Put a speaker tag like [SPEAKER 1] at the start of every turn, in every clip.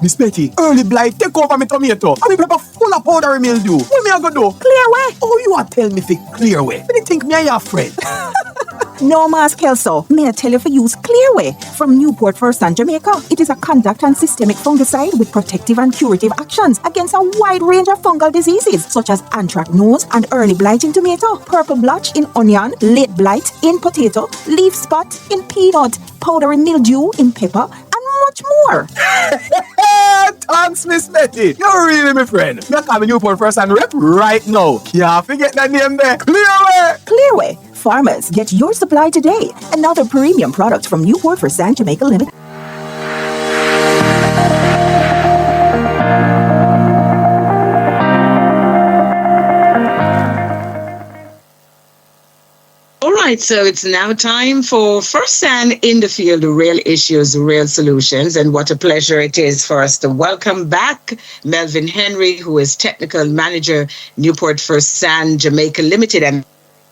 [SPEAKER 1] Miss Betty, early blight take over my tomato. And me pepper full of powdery mildew. What me I go do?
[SPEAKER 2] Clear way.
[SPEAKER 1] Oh, you are tell me fi clear way. Me think me a your friend.
[SPEAKER 2] No, Mas Kelso. May I tell you for use Clearway from Newport-Fersan, Jamaica. It is a contact and systemic fungicide with protective and curative actions against a wide range of fungal diseases such as anthracnose and early blight in tomato, purple blotch in onion, late blight in potato, leaf spot in peanut, powdery mildew in pepper, and much more.
[SPEAKER 1] Thanks, Miss Betty. You're really my friend. Me call me Newport-Fersan rep right now. Can't forget that name there. Clearway.
[SPEAKER 2] Clearway. Farmers, get your supply today. Another premium product from Newport-Fersan, Jamaica Limited.
[SPEAKER 3] All right, so it's now time for Fersan in the Field, real issues, real solutions. And what a pleasure it is for us to welcome back Melvin Henry, who is Technical Manager, Newport-Fersan, Jamaica Limited. And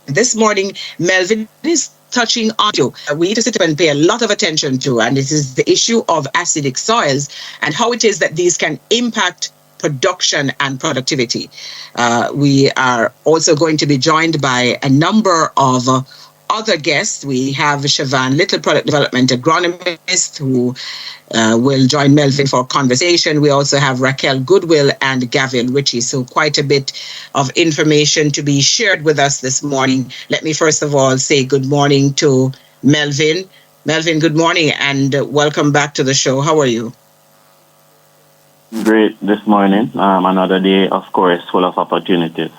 [SPEAKER 3] this morning, Melvin is touching on you. We need to sit up and pay a lot of attention to, and this is the issue of acidic soils and how it is that these can impact production and productivity. We are also going to be joined by a number of other guests. We have Chavan Lyttle, Product Development Agronomist, who will join Melvin for conversation. We also have Raquel, Goodwilll, and Gaville, Richie. So quite a bit of information to be shared with us this morning. Let me first of all say good morning to Melvin. Melvin, good morning and welcome back to the show. How are you?
[SPEAKER 4] Great this morning. Another day, of course, full of opportunities.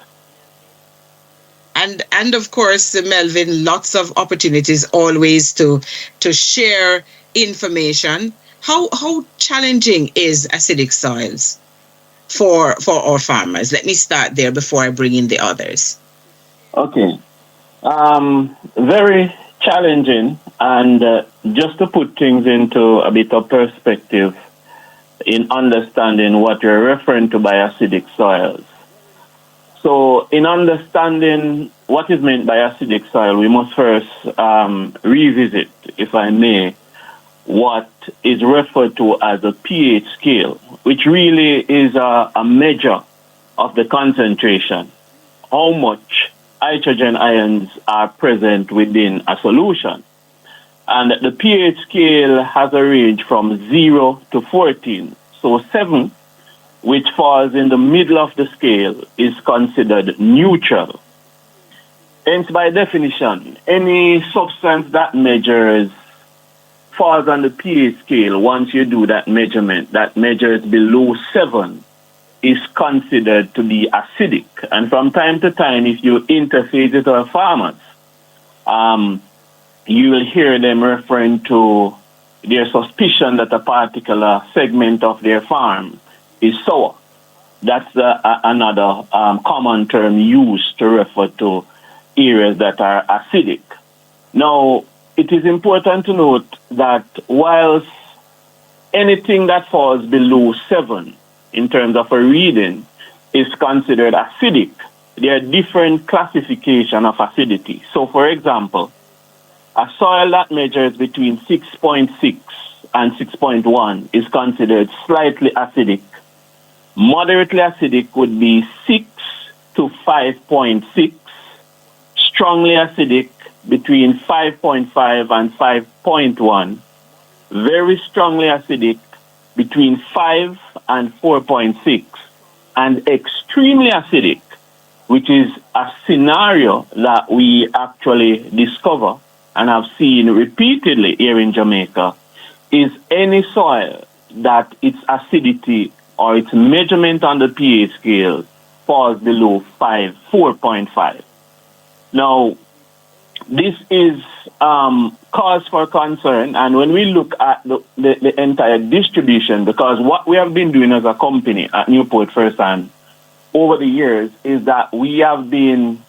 [SPEAKER 3] And of course, Melvin, lots of opportunities always to share information. How challenging is acidic soils for our farmers? Let me start there before I bring in the others.
[SPEAKER 4] Okay. Very challenging, and just to put things into a bit of perspective in understanding what you're referring to by acidic soils. So in understanding what is meant by acidic soil, we must first revisit, if I may, what is referred to as a pH scale, which really is a measure of the concentration, how much hydrogen ions are present within a solution. And the pH scale has a range from 0 to 14. So 7, which falls in the middle of the scale, is considered neutral. Hence, by definition, any substance that measures falls on the pH scale, once you do that measurement, that measures below 7, is considered to be acidic. And from time to time, if you interface with our farmers, you will hear them referring to their suspicion that a particular segment of their farm is sour. That's another common term used to refer to areas that are acidic. Now, it is important to note that whilst anything that falls below 7 in terms of a reading is considered acidic, there are different classifications of acidity. So, for example, a soil that measures between 6.6 and 6.1 is considered slightly acidic. Moderately acidic would be 6 to 5.6. Strongly acidic between 5.5 and 5.1. Very strongly acidic between 5 and 4.6. And extremely acidic, which is a scenario that we actually discover and have seen repeatedly here in Jamaica, is any soil that its acidity or its measurement on the pH scale falls below 4.5. Now, this is cause for concern, and when we look at the entire distribution, because what we have been doing as a company at Newport-Fersan over the years is that we have been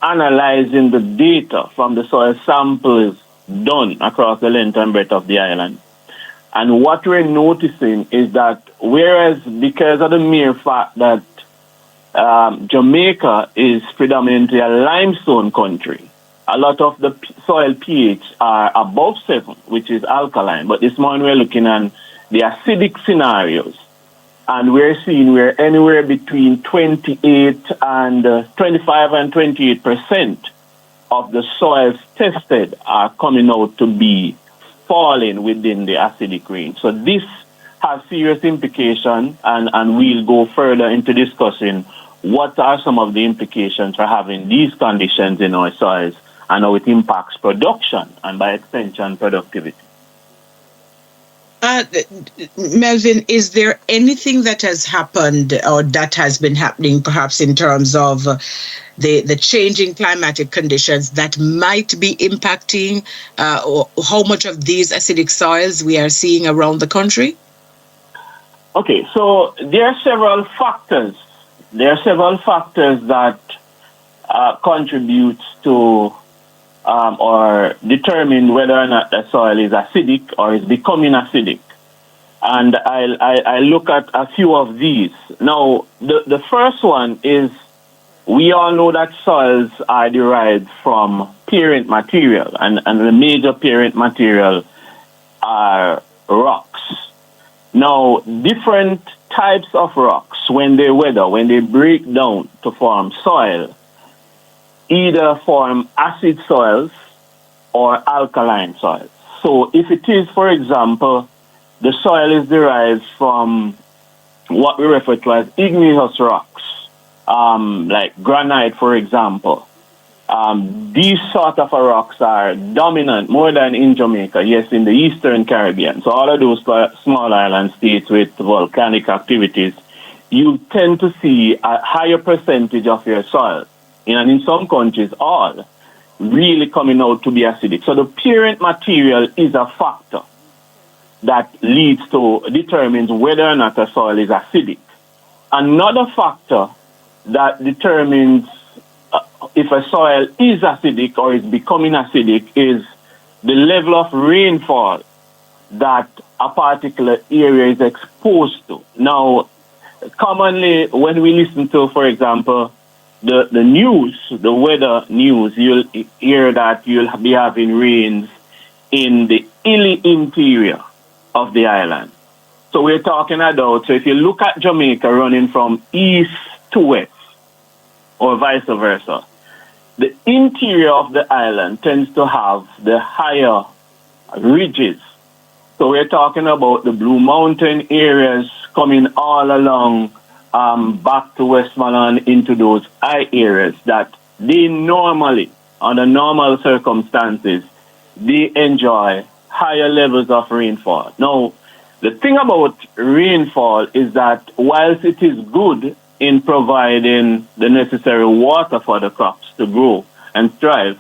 [SPEAKER 4] analyzing the data from the soil samples done across the length and breadth of the island. And what we're noticing is that whereas because of the mere fact that Jamaica is predominantly a limestone country, a lot of the soil pH are above 7, which is alkaline. But this morning we're looking at the acidic scenarios. And we're seeing where anywhere between 28 and 25 and 28% of the soils tested are coming out to be falling within the acidic range. So this has serious implications, and we'll go further into discussing what are some of the implications for having these conditions in our soils and how it impacts production and by extension productivity.
[SPEAKER 3] Melvin, is there anything that has happened or that has been happening perhaps in terms of the changing climatic conditions that might be impacting or how much of these acidic soils we are seeing around the country?
[SPEAKER 4] Okay, so there are several factors. There are several factors that contribute to or determine whether or not the soil is acidic or is becoming acidic. And I look at a few of these. Now, the first one is we all know that soils are derived from parent material, and the major parent material are rocks. Now, different types of rocks, when they break down to form soil, either form acid soils or alkaline soils. So if it is, for example, the soil is derived from what we refer to as igneous rocks, like granite, for example. These sort of rocks are dominant more than in Jamaica, yes, in the Eastern Caribbean. So all of those small island states with volcanic activities, you tend to see a higher percentage of your soil, and in some countries, all really coming out to be acidic. So the parent material is a factor that determines whether or not a soil is acidic. Another factor that determines if a soil is acidic or is becoming acidic is the level of rainfall that a particular area is exposed to. Now, commonly when we listen to, for example, the news, the weather news, you'll hear that you'll be having rains in the hilly interior of the island. So we're talking about, so if you look at Jamaica running from east to west, or vice versa, the interior of the island tends to have the higher ridges. So we're talking about the Blue Mountain areas coming all along back to Westmoreland into those high areas that they normally, under normal circumstances, they enjoy higher levels of rainfall. Now, the thing about rainfall is that whilst it is good in providing the necessary water for the crops to grow and thrive,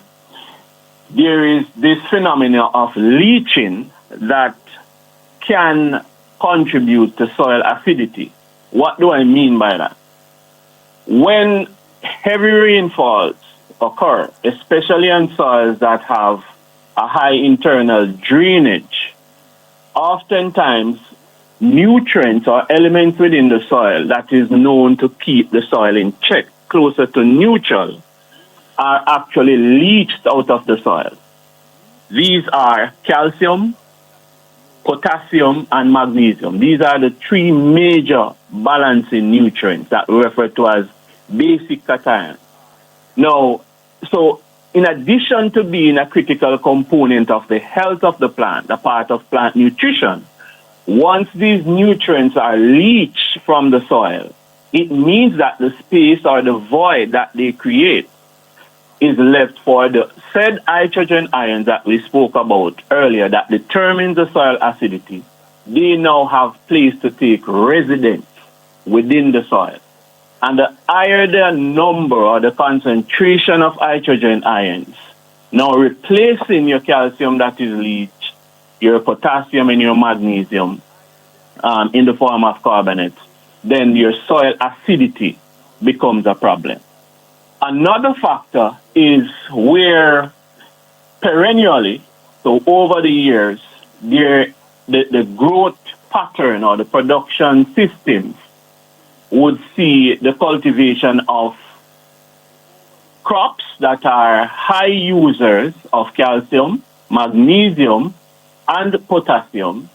[SPEAKER 4] there is this phenomenon of leaching that can contribute to soil acidity. What do I mean by that? When heavy rainfalls occur, especially on soils that have a high internal drainage, oftentimes nutrients or elements within the soil that is known to keep the soil in check, closer to neutral, are actually leached out of the soil. These are calcium, potassium, and magnesium. These are the three major balancing nutrients that we refer to as basic cations. Now, so in addition to being a critical component of the health of the plant, a part of plant nutrition, once these nutrients are leached from the soil, it means that the space or the void that they create is left for the said hydrogen ions that we spoke about earlier that determines the soil acidity. They now have place to take residence within the soil. And the higher the number or the concentration of hydrogen ions, now replacing your calcium that is leached, your potassium and your magnesium in the form of carbonates, then your soil acidity becomes a problem. Another factor is where perennially, so over the years, the growth pattern or the production systems would see the cultivation of crops that are high users of calcium, magnesium, and potassium,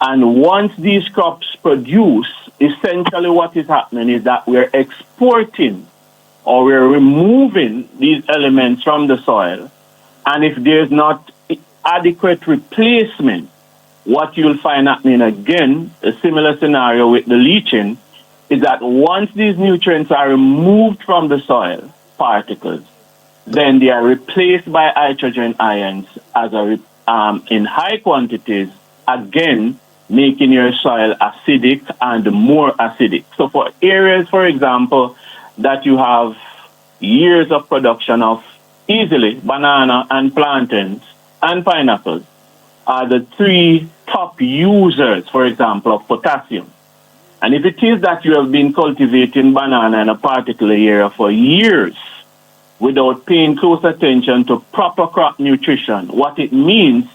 [SPEAKER 4] And once these crops produce, essentially what is happening is that we're exporting or we're removing these elements from the soil. And if there's not adequate replacement, what you'll find happening again, a similar scenario with the leaching, is that once these nutrients are removed from the soil particles, then they are replaced by hydrogen ions in high quantities, again, making your soil acidic and more acidic. So for areas, for example, that you have years of production of easily banana and plantains and pineapples are the three top users, for example, of potassium. And if it is that you have been cultivating banana in a particular area for years without paying close attention to proper crop nutrition, what it means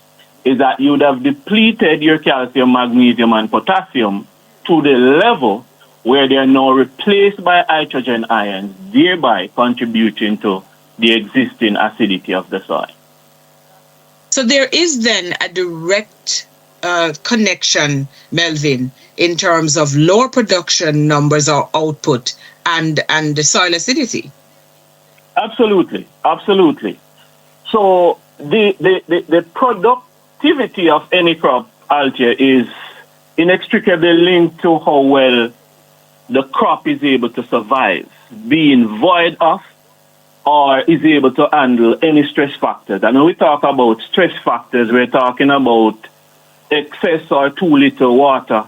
[SPEAKER 4] is that you would have depleted your calcium, magnesium, and potassium to the level where they are now replaced by hydrogen ions, thereby contributing to the existing acidity of the soil.
[SPEAKER 3] So there is then a direct connection, Melvin, in terms of lower production numbers or output and the soil acidity.
[SPEAKER 4] Absolutely, absolutely. So the productivity of any crop, Altia, is inextricably linked to how well the crop is able to survive, being void of or is able to handle any stress factors. And when we talk about stress factors, we're talking about excess or too little water,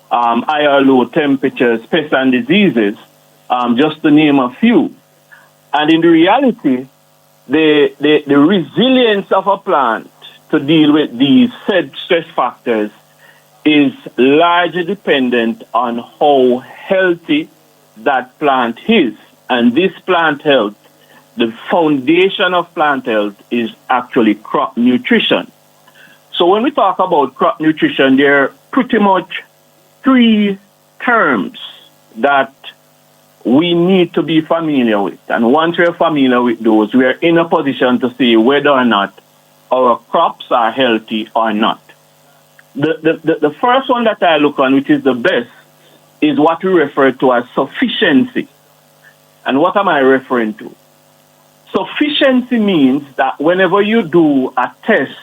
[SPEAKER 4] high or low temperatures, pests and diseases, just to name a few. And in reality, the resilience of a plant to deal with these said stress factors is largely dependent on how healthy that plant is. And this plant health, the foundation of plant health is actually crop nutrition. So when we talk about crop nutrition, there are pretty much three terms that we need to be familiar with. And once we're familiar with those, we are in a position to see whether or not our crops are healthy or not. The first one that I look on, which is the best, is what we refer to as sufficiency. And what am I referring to? Sufficiency means that whenever you do a test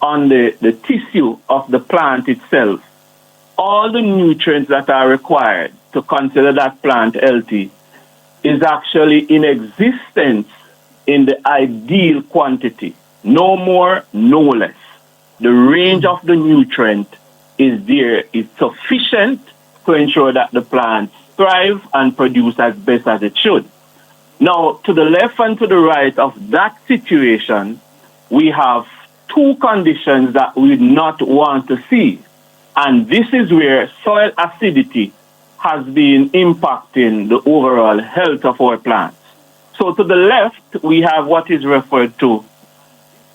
[SPEAKER 4] on the tissue of the plant itself, all the nutrients that are required to consider that plant healthy is actually in existence in the ideal quantity. No more, no less. The range of the nutrient is there, is sufficient to ensure that the plants thrive and produce as best as it should. Now, to the left and to the right of that situation, we have two conditions that we not want to see. And this is where soil acidity has been impacting the overall health of our plants. So to the left, we have what is referred to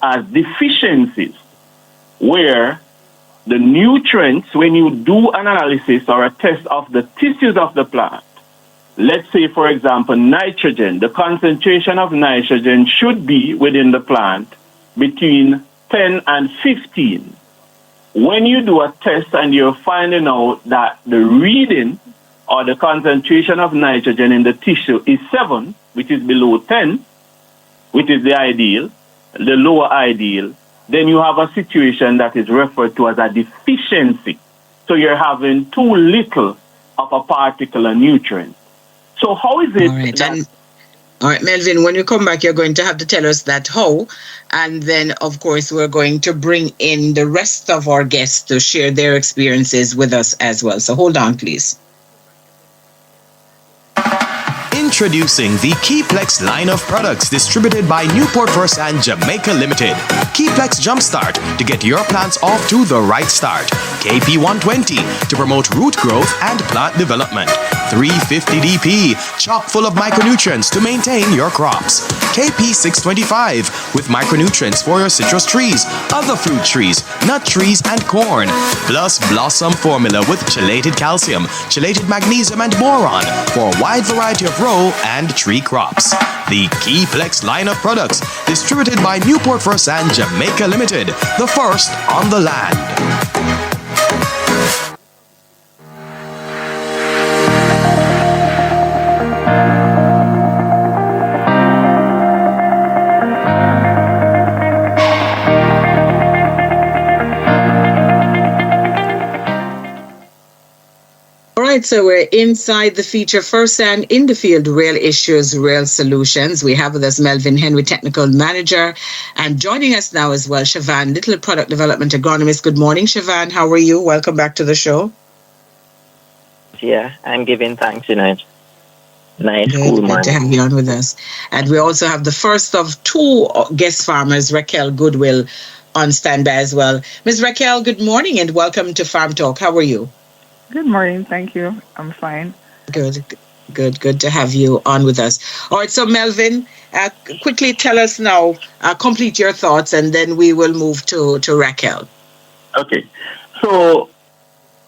[SPEAKER 4] as deficiencies, where the nutrients, when you do an analysis or a test of the tissues of the plant, let's say, for example, nitrogen, the concentration of nitrogen should be within the plant between 10 and 15. When you do a test and you're finding out that the reading or the concentration of nitrogen in the tissue is 7, which is below 10, which is the ideal, the lower ideal, then you have a situation that is referred to as a deficiency. So you're having too little of a particular nutrient. So how is it
[SPEAKER 3] All right, Melvin, when you come back, you're going to have to tell us that how. And then, of course, we're going to bring in the rest of our guests to share their experiences with us as well. So hold on, please.
[SPEAKER 5] Introducing the Keyplex line of products distributed by Newport-Fersan Jamaica Limited. Keyplex Jumpstart to get your plants off to the right start. KP120 to promote root growth and plant development. 350 DP, chock full of micronutrients to maintain your crops. KP625 with micronutrients for your citrus trees, other fruit trees, nut trees, and corn. Plus Blossom Formula with chelated calcium, chelated magnesium, and boron for a wide variety of row and tree crops. The Keyplex line of products distributed by Newport-Fersan Jamaica Limited, the first on the land.
[SPEAKER 3] right, so we're inside the feature First and in the field, real issues, real solutions. We have with us Melvin Henry, Technical Manager, and joining us now as well, Chavan Lyttle, Product Development Agronomist. Good morning, Chavan. How are you? Welcome back to the show.
[SPEAKER 6] Yeah, I'm giving thanks, Nice, cool
[SPEAKER 3] Good to have you on with us. And we also have the first of two guest farmers, Raquel Goodwilll, on standby as well. Ms. Raquel, good morning and welcome to Farm Talk. How are you?
[SPEAKER 7] Good morning. Thank you. I'm fine.
[SPEAKER 3] Good to have you on with us. All right, so Melvin, quickly tell us now, complete your thoughts, and then we will move to Raquel.
[SPEAKER 4] Okay. So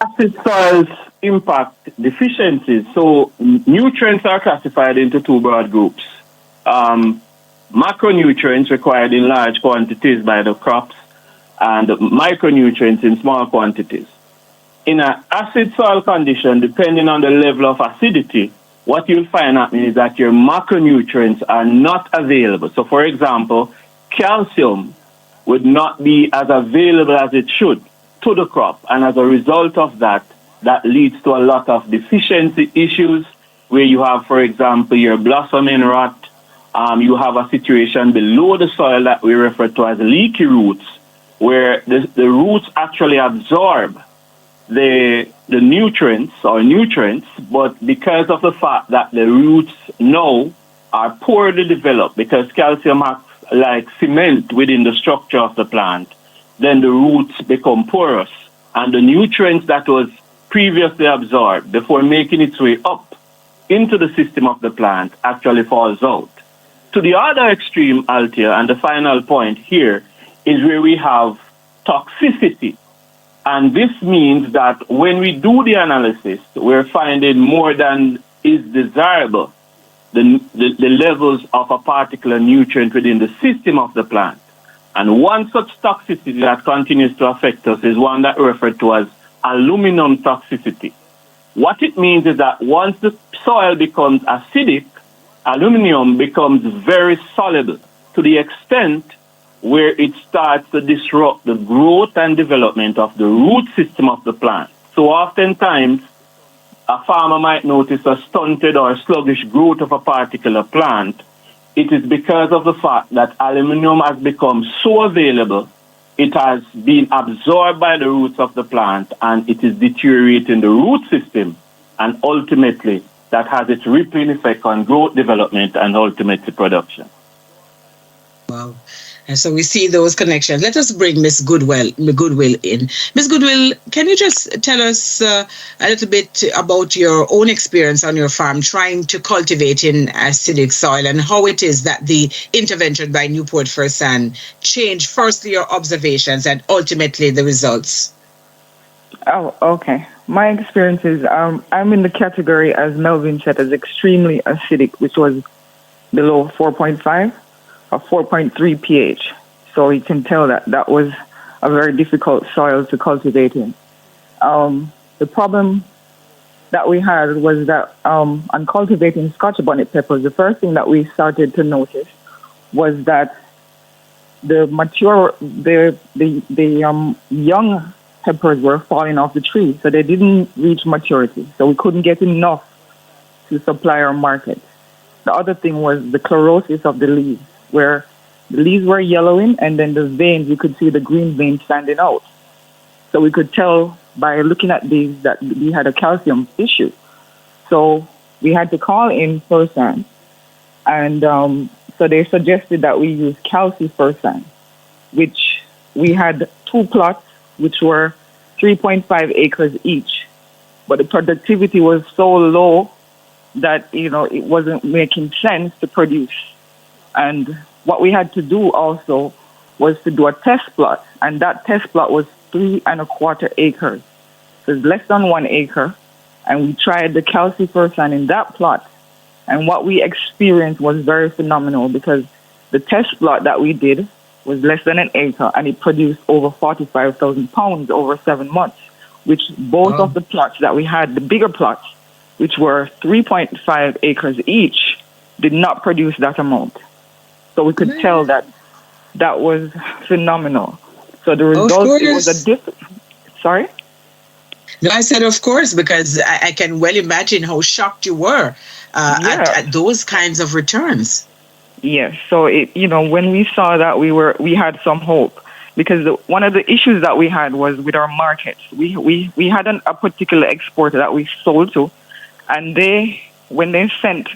[SPEAKER 4] acid soils impact deficiencies. So nutrients are classified into two broad groups. Macronutrients required in large quantities by the crops and micronutrients in small quantities. In an acid soil condition, depending on the level of acidity, what you'll find happening is that your macronutrients are not available. So, for example, calcium would not be as available as it should to the crop. And as a result of that, that leads to a lot of deficiency issues where you have, for example, your blossoming rot. You have a situation below the soil that we refer to as leaky roots, where the roots actually absorb the nutrients, but because of the fact that the roots now are poorly developed, because calcium acts like cement within the structure of the plant, then the roots become porous, and the nutrients that was previously absorbed before making its way up into the system of the plant actually falls out. To the other extreme, Althea, and the final point here is where we have toxicity. And this means that when we do the analysis, we're finding more than is desirable, the levels of a particular nutrient within the system of the plant. And one such toxicity that continues to affect us is one that we refer to as aluminum toxicity. What it means is that once the soil becomes acidic, aluminum becomes very soluble to the extent where it starts to disrupt the growth and development of the root system of the plant. So oftentimes, a farmer might notice a stunted or sluggish growth of a particular plant. It is because of the fact that aluminum has become so available, it has been absorbed by the roots of the plant, and it is deteriorating the root system, and ultimately that has its rippling effect on growth, development, and ultimately production.
[SPEAKER 3] Wow. And so we see those connections. Let us bring Miss Goodwilll in. Miss Goodwilll, can you just tell us a little bit about your own experience on your farm trying to cultivate in acidic soil and how it is that the intervention by Newport-Fersan changed firstly your observations and ultimately the results?
[SPEAKER 7] Oh, okay. My experience is I'm in the category, as Melvin said, as extremely acidic, which was below 4.5. A 4.3 pH. So you can tell that that was a very difficult soil to cultivate in. The problem that we had was that on cultivating Scotch bonnet peppers, the first thing that we started to notice was that the young peppers were falling off the tree, so they didn't reach maturity. So we couldn't get enough to supply our market. The other thing was the chlorosis of the leaves, where the leaves were yellowing and then the veins, you could see the green veins standing out. So we could tell by looking at these that we had a calcium issue. So we had to call in Fersan, and so they suggested that we use calcifersan, which we had 2 plots, which were 3.5 acres each. But the productivity was so low that, it wasn't making sense to produce. And what we had to do also was to do a test plot, and that test plot was 3.25 acres. So it's less than 1 acre, and we tried the calcifersan in that plot, and what we experienced was very phenomenal because the test plot that we did was less than 1 acre, and it produced over 45,000 pounds over 7 months, which both of the plots that we had, the bigger plots, which were 3.5 acres each, did not produce that amount. So we could tell that was phenomenal. So the result, it was a different... Sorry?
[SPEAKER 3] No, I said, of course, because I can well imagine how shocked you were at those kinds of returns.
[SPEAKER 7] Yes. So when we saw that, we had some hope, because one of the issues that we had was with our markets. We had a particular exporter that we sold to, and when they sent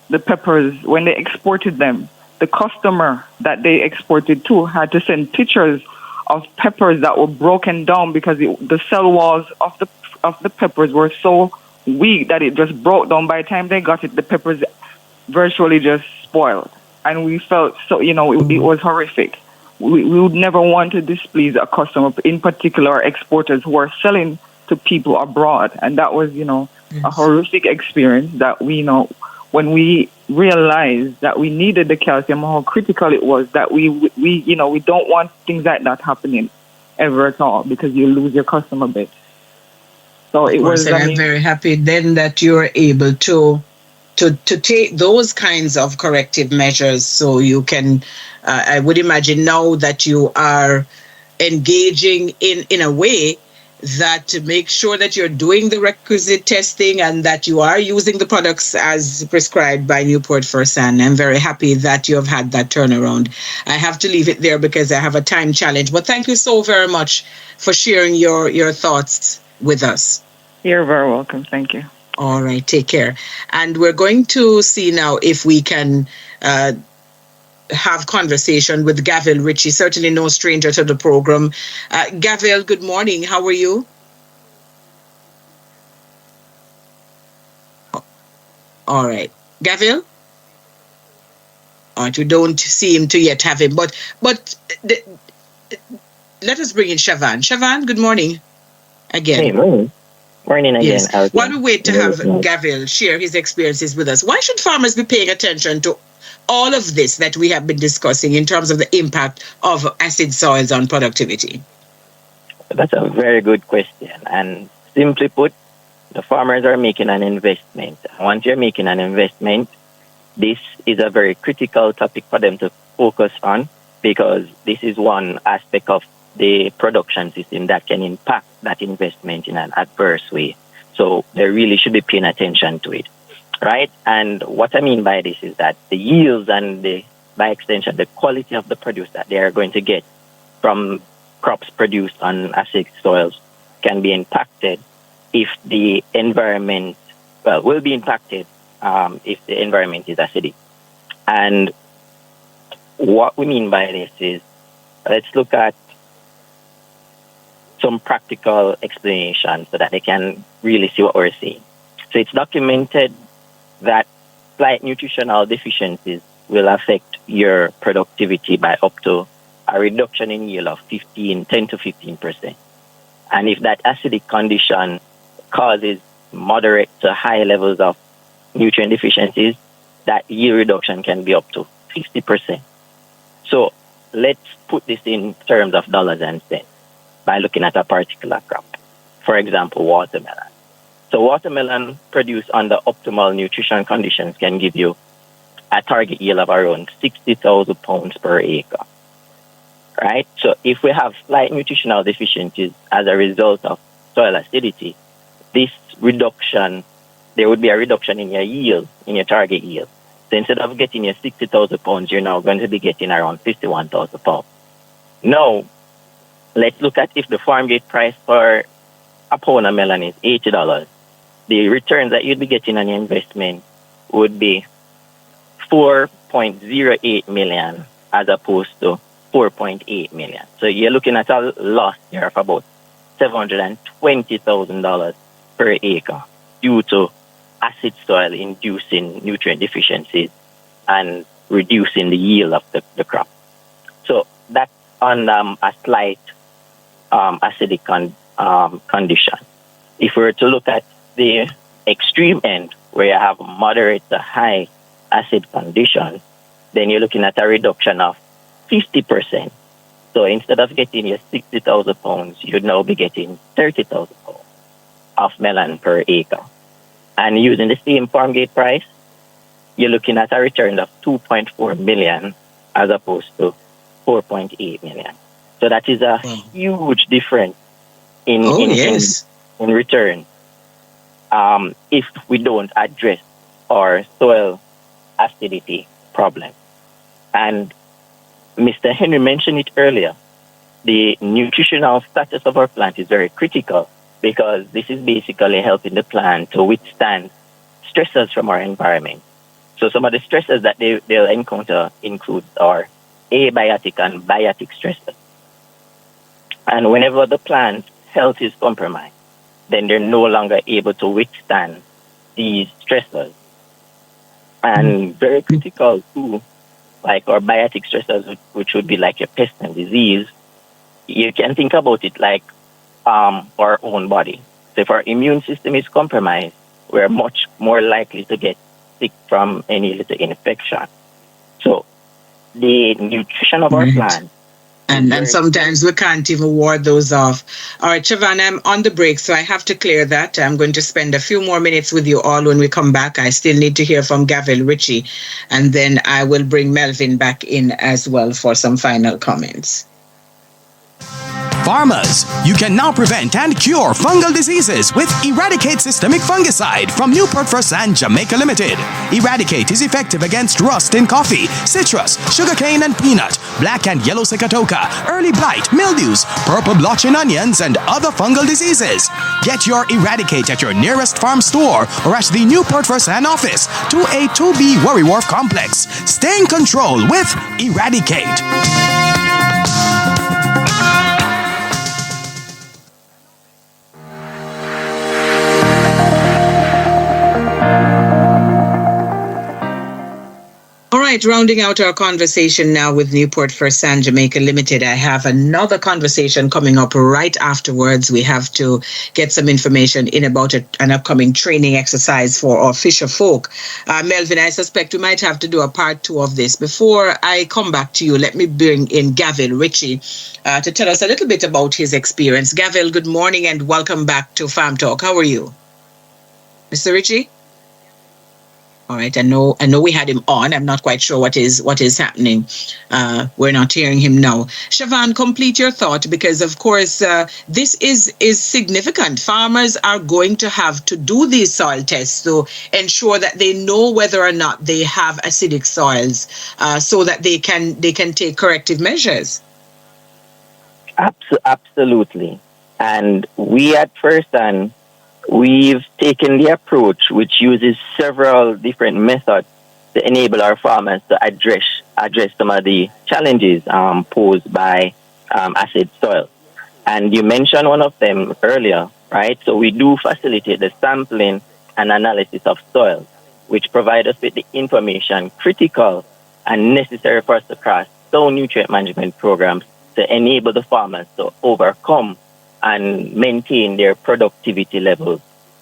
[SPEAKER 7] the peppers, when they exported them, the customer that they exported to had to send pictures of peppers that were broken down, because the cell walls of the peppers were so weak that it just broke down. By the time they got it, the peppers virtually just spoiled. And we felt it was horrific. We would never want to displease a customer, in particular exporters who are selling to people abroad. And that was, a horrific experience that when we realized that we needed the calcium, how critical it was, that we don't want things like that happening ever at all, because you lose your customer base. So it was.
[SPEAKER 3] And I'm very happy then that you're able to take those kinds of corrective measures, so you can, I would imagine now that you are engaging in a way that to make sure that you're doing the requisite testing and that you are using the products as prescribed by Newport-Fersan. I'm very happy that you have had that turnaround. I have to leave it there because I have a time challenge, but thank you so very much for sharing your thoughts with us.
[SPEAKER 7] You're very welcome. Thank you.
[SPEAKER 3] All right, take care. And we're going to see now if we can have conversation with Gaville Richie, certainly no stranger to the program. Gaville, good morning. How are you? All right. Gaville? All right, we don't seem to yet have him, but let us bring in Chavan. Chavan, good morning again.
[SPEAKER 6] Hey, morning again.
[SPEAKER 3] Yes. While we wait to have Gaville share his experiences with us, why should farmers be paying attention to all of this that we have been discussing in terms of the impact of acid soils on productivity?
[SPEAKER 6] That's a very good question. And simply put, the farmers are making an investment. Once you're making an investment, this is a very critical topic for them to focus on, because this is one aspect of the production system that can impact that investment in an adverse way. So they really should be paying attention to it, right? And what I mean by this is that the yields and by extension, the quality of the produce that they are going to get from crops produced on acidic soils can be impacted if the environment, will be impacted if the environment is acidic. And what we mean by this is, let's look at some practical explanations so that they can really see what we're saying. So it's documented that slight nutritional deficiencies will affect your productivity by up to a reduction in yield of 10 to 15%. And if that acidic condition causes moderate to high levels of nutrient deficiencies, that yield reduction can be up to 50%. So let's put this in terms of dollars and cents by looking at a particular crop. For example, watermelon. So watermelon produced under optimal nutrition conditions can give you a target yield of around 60,000 pounds per acre, right? So if we have slight nutritional deficiencies as a result of soil acidity, this reduction, there would be a reduction in your yield, in your target yield. So instead of getting your 60,000 pounds, you're now going to be getting around 51,000 pounds. Now, let's look at if the farm gate price for a pound of melon is $80. The returns that you'd be getting on your investment would be 4.08 million as opposed to 4.8 million. So you're looking at a loss here of about $720,000 per acre due to acid soil inducing nutrient deficiencies and reducing the yield of the crop. So that's on a slight acidic condition. If we were to look at the extreme end, where you have moderate to high acid condition, then you're looking at a reduction of 50%. So instead of getting your 60,000 pounds, you'd now be getting 30,000 pounds of melon per acre. And using the same farm gate price, you're looking at a return of 2.4 million as opposed to 4.8 million. So that is a huge difference in in return if we don't address our soil acidity problem. And Mr. Henry mentioned it earlier. The nutritional status of our plant is very critical because this is basically helping the plant to withstand stressors from our environment. So some of the stressors that they'll encounter include our abiotic and biotic stresses. And whenever the plant health is compromised, then they're no longer able to withstand these stressors. And very critical too, like our biotic stressors, which would be like your pest and disease, you can think about it like our own body. So if our immune system is compromised, we're much more likely to get sick from any little infection. So the nutrition of our plant.
[SPEAKER 3] And sometimes we can't even ward those off. All right, Chavan, I'm on the break, so I have to clear that. I'm going to spend a few more minutes with you all when we come back. I still need to hear from Gaville, Richie, and then I will bring Melvin back in as well for some final comments.
[SPEAKER 5] Farmers, you can now prevent and cure fungal diseases with Eradicate Systemic Fungicide from Newport-Fersan, Jamaica Limited. Eradicate is effective against rust in coffee, citrus, sugarcane and peanut, black and yellow secatoka, early blight, mildews, purple blotch in onions, and other fungal diseases. Get your Eradicate at your nearest farm store or at the Newport-Fersan office, 2A2B Worry Wharf Complex. Stay in control with Eradicate.
[SPEAKER 3] All right, rounding out our conversation now with Newport-Fersan Jamaica Limited. I have another conversation coming up right afterwards. We have to get some information in about an upcoming training exercise for our fisher folk. Melvin, I suspect we might have to do a part 2 of this. Before I come back to you, let me bring in Gaville, Richie, to tell us a little bit about his experience. Gaville, good morning and welcome back to Farm Talk. How are you? Mr. Richie? All right, I know we had him on. I'm not quite sure what is happening. We're not hearing him now. Chavan, complete your thought, because of course this is significant. Farmers are going to have to do these soil tests to ensure that they know whether or not they have acidic soils, so that they can take corrective measures.
[SPEAKER 6] Absolutely, and we at Fersan, we've taken the approach which uses several different methods to enable our farmers to address some of the challenges posed by acid soil. And you mentioned one of them earlier, right? So we do facilitate the sampling and analysis of soil, which provide us with the information critical and necessary for us to craft sound nutrient management programs to enable the farmers to overcome and maintain their productivity levels,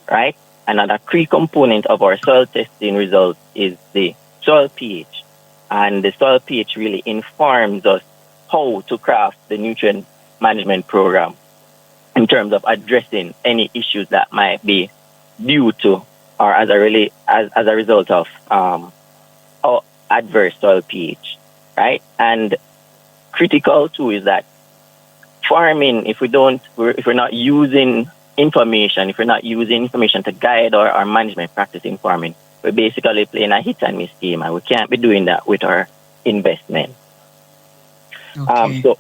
[SPEAKER 6] right? Another key component of our soil testing results is the soil pH. And the soil pH really informs us how to craft the nutrient management program in terms of addressing any issues that might be due to or as a result of adverse soil pH, right? And critical too is that farming, if we're not using information to guide our management practice in farming, we're basically playing a hit and miss game, and we can't be doing that with our investment.
[SPEAKER 3] Okay.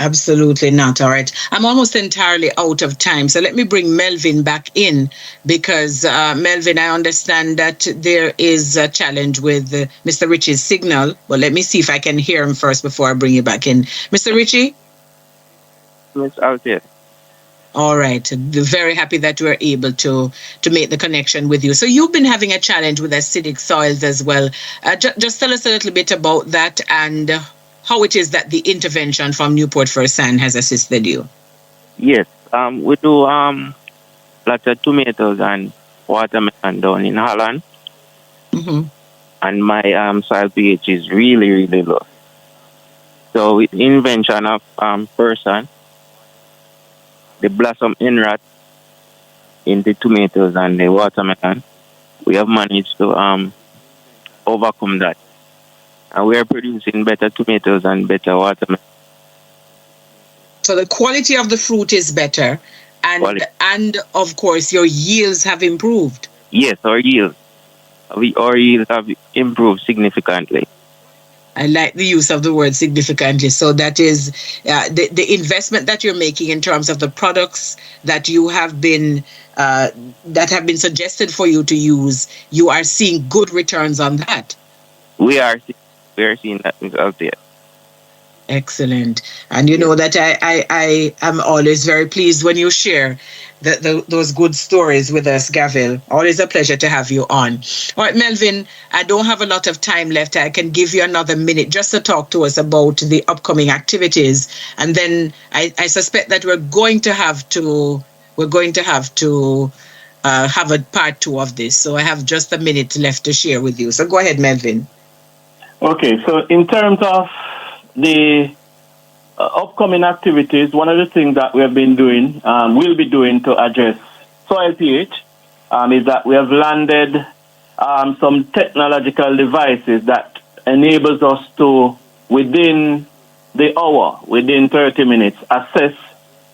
[SPEAKER 3] Absolutely not. All right. I'm almost entirely out of time. So let me bring Melvin back in, because Melvin, I understand that there is a challenge with Mr. Richie's signal. Well, let me see if I can hear him first before I bring you back in. Mr. Richie?
[SPEAKER 8] Yes, out there.
[SPEAKER 3] All right. Very happy that we're able to make the connection with you. So you've been having a challenge with acidic soils as well. Just tell us a little bit about that and how it is that the intervention from Newport-Fersan has assisted you.
[SPEAKER 8] Yes, we do lots of tomatoes and watermelon down in Holland.
[SPEAKER 3] Mm-hmm.
[SPEAKER 8] And my soil pH is really, really low. So with the invention of Fersan, the blossom end rot in the tomatoes and the watermelon, we have managed to overcome that. And we are producing better tomatoes and better watermelon.
[SPEAKER 3] So the quality of the fruit is better, And of course, your yields have improved.
[SPEAKER 8] Yes, our yields have improved significantly.
[SPEAKER 3] I like the use of the word significantly. So that is the investment that you're making in terms of the products that you have been that have been suggested for you to use. You are seeing good returns on that.
[SPEAKER 8] We are seeing that result there.
[SPEAKER 3] Excellent. And you know that I am always very pleased when you share those good stories with us, Gaville. Always a pleasure to have you on. All right, Melvin, I don't have a lot of time left. I can give you another minute just to talk to us about the upcoming activities. And then I suspect that we're going to have to have a part 2 of this. So I have just a minute left to share with you. So go ahead, Melvin.
[SPEAKER 4] Okay, so in terms of the upcoming activities, one of the things that we have been doing, will be doing to address soil pH, is that we have landed some technological devices that enables us to, within the hour, within 30 minutes, assess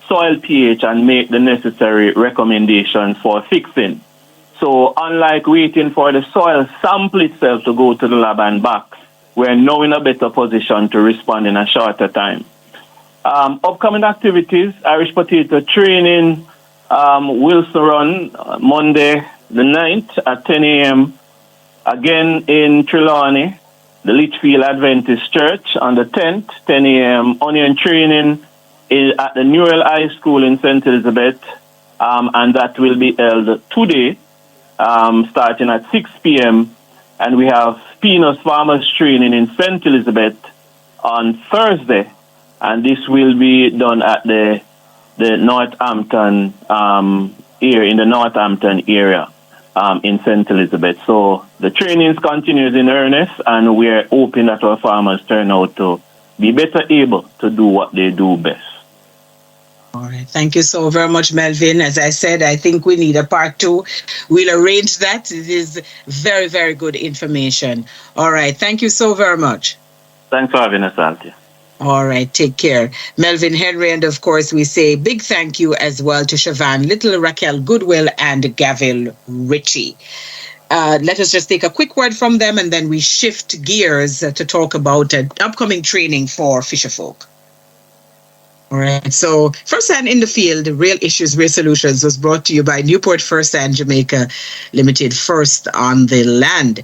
[SPEAKER 4] soil pH and make the necessary recommendations for fixing. So unlike waiting for the soil sample itself to go to the lab and back, we're now in a better position to respond in a shorter time. Upcoming activities, Irish potato training will run Monday the 9th at 10 a.m. Again in Trelawney, the Litchfield Adventist Church on the 10th, 10 a.m. Onion training is at the Newell High School in St. Elizabeth, and that will be held today, starting at 6 p.m. And we have peanuts farmers training in St. Elizabeth on Thursday, and this will be done at the Northampton here in the Northampton area in St. Elizabeth. So the trainings continues in earnest, and we're hoping that our farmers turn out to be better able to do what they do best.
[SPEAKER 3] All right. Thank you so very much, Melvin. As I said, I think we need a part 2. We'll arrange that. It is very, very good information. All right. Thank you so very much.
[SPEAKER 4] Thanks for having us, Auntie.
[SPEAKER 3] All right. Take care. Melvin Henry. And of course, we say big thank you as well to Chavan Lyttle, Raquel, Goodwilll, and Gaville, Richie. Let us just take a quick word from them, and then we shift gears to talk about upcoming training for fisherfolk. All right. So, First Hand in the Field, Real Issues, Real Solutions was brought to you by Newport-Fersan Jamaica Limited, first on the land.